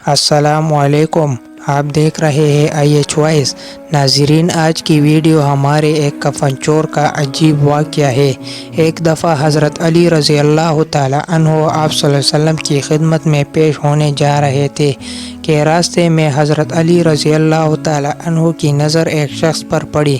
السلام علیکم، آپ دیکھ رہے ہیں IH وائس۔ ناظرین، آج کی ویڈیو ہمارے ایک کفن چور کا عجیب واقعہ ہے۔ ایک دفعہ حضرت علی رضی اللہ تعالی عنہ آپ صلی اللہ علیہ وسلم کی خدمت میں پیش ہونے جا رہے تھے کہ راستے میں حضرت علی رضی اللہ تعالی عنہ کی نظر ایک شخص پر پڑی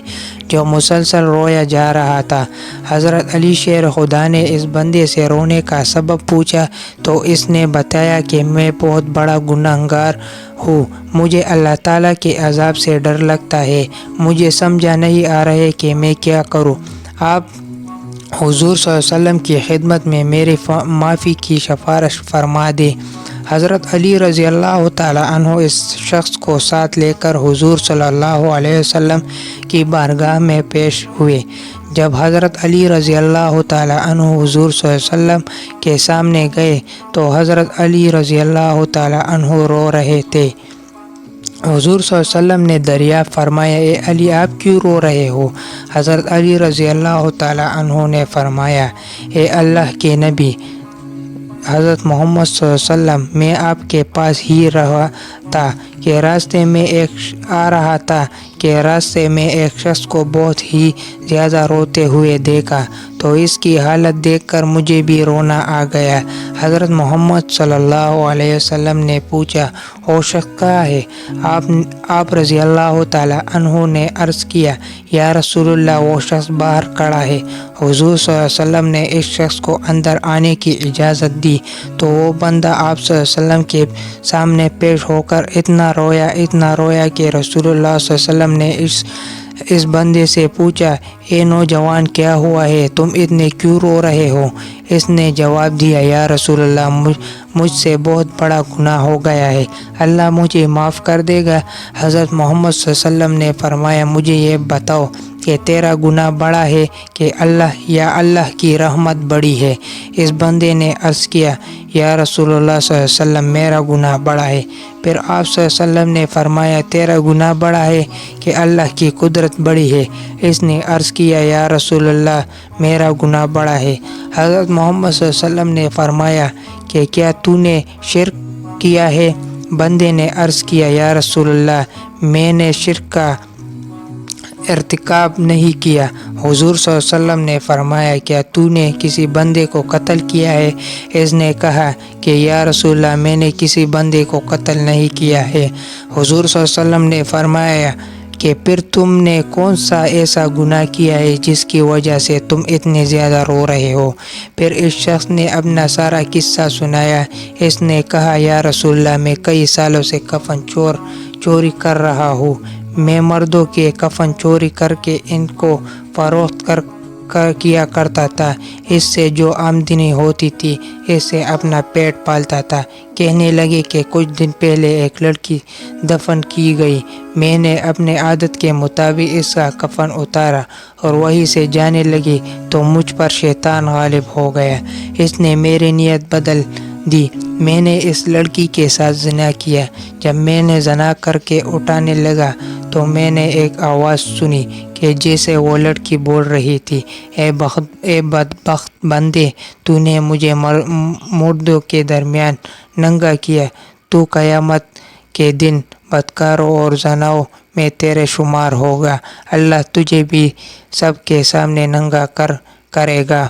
جو مسلسل رویا جا رہا تھا۔ حضرت علی شیر خدا نے اس بندے سے رونے کا سبب پوچھا تو اس نے بتایا کہ میں بہت بڑا گنہگار ہوں، مجھے اللہ تعالیٰ کے عذاب سے ڈر لگتا ہے، مجھے سمجھا نہیں آ رہا ہے کہ میں کیا کروں۔ آپ حضور صلی اللہ علیہ وسلم کی خدمت میں میری معافی کی سفارش فرما دیں۔ حضرت علی رضی اللہ تعالی عنہ اس شخص کو ساتھ لے کر حضور صلی اللہ علیہ وسلم کی بارگاہ میں پیش ہوئے۔ جب حضرت علی رضی اللہ تعالی عنہ حضور صلی اللہ علیہ وسلم کے سامنے گئے تو حضرت علی رضی اللہ تعالی عنہ رو رہے تھے۔ حضور صلی اللہ علیہ وسلم نے دریافت فرمایا، اے علی، آپ کیوں رو رہے ہو؟ حضرت علی رضی اللہ تعالی عنہ نے فرمایا، اے اللہ کے نبی حضرت محمد صلی اللہ علیہ وسلم، میں آپ کے پاس ہی رہا تھا کہ راستے میں ایک شخص کو بہت ہی زیادہ روتے ہوئے دیکھا تو اس کی حالت دیکھ کر مجھے بھی رونا آ گیا۔ حضرت محمد صلی اللہ علیہ وسلم نے پوچھا، وہ شخص کہاں ہے؟ آپ رضی اللہ تعالی عنہ نے عرض کیا، یا رسول اللہ، وہ شخص باہر کھڑا ہے۔ حضور صلی اللہ علیہ وسلم نے اس شخص کو اندر آنے کی اجازت دی تو وہ بندہ آپ صلی اللہ علیہ وسلم کے سامنے پیش ہو کر اتنا رویا کہ رسول اللہ صلی اللہ علیہ وسلم نے اس بندے سے پوچھا، اے نوجوان، کیا ہوا ہے؟ تم اتنے کیوں رو رہے ہو؟ اس نے جواب دیا، یا رسول اللہ، مجھ سے بہت بڑا گناہ ہو گیا ہے، اللہ مجھے معاف کر دے گا؟ حضرت محمد صلی اللہ علیہ وسلم نے فرمایا، مجھے یہ بتاؤ کہ تیرا گناہ بڑا ہے کہ اللہ کی رحمت بڑی ہے؟ اس بندے نے عرض کیا، یا رسول اللہ صلی اللہ علیہ وسلم، میرا گناہ بڑا ہے۔ پھر آپ صلی اللہ علیہ وسلم نے فرمایا، تیرا گناہ بڑا ہے کہ اللہ کی قدرت بڑی ہے؟ اس نے عرض کیا، یا رسول اللہ، میرا گناہ بڑا ہے۔ حضرت محمد صلی اللہ علیہ وسلم نے فرمایا کہ کیا تو نے شرک کیا ہے؟ بندے نے عرض کیا، یا رسول اللہ، میں نے شرک کا ارتکاب نہیں کیا۔ حضور صلی اللہ علیہ وسلم نے فرمایا، کیا تو نے کسی بندے کو قتل کیا ہے؟ اس نے کہا کہ یا رسول اللہ، میں نے کسی بندے کو قتل نہیں کیا ہے۔ حضور صلی اللہ علیہ وسلم نے فرمایا کہ پھر تم نے کون سا ایسا گناہ کیا ہے جس کی وجہ سے تم اتنے زیادہ رو رہے ہو؟ پھر اس شخص نے اپنا سارا قصہ سنایا۔ اس نے کہا، یا رسول اللہ، میں کئی سالوں سے کفن چوری کر رہا ہوں۔ میں مردوں کے کفن چوری کر کے ان کو فروخت کیا کرتا تھا، اس سے جو آمدنی ہوتی تھی اس سے اپنا پیٹ پالتا تھا۔ کہنے لگے کہ کچھ دن پہلے ایک لڑکی دفن کی گئی، میں نے اپنے عادت کے مطابق اس کا کفن اتارا اور وہیں سے جانے لگی تو مجھ پر شیطان غالب ہو گیا۔ اس نے میری نیت بدل دی، میں نے اس لڑکی کے ساتھ زنا کیا۔ جب میں نے زنا کر کے اٹھانے لگا تو میں نے ایک آواز سنی کہ جیسے وہ لڑکی بول رہی تھی، اے بدبخت بندے، تو نے مجھے مردوں کے درمیان ننگا کیا، تو قیامت کے دن بدکاروں اور زناؤں میں تیرے شمار ہوگا، اللہ تجھے بھی سب کے سامنے ننگا کرے گا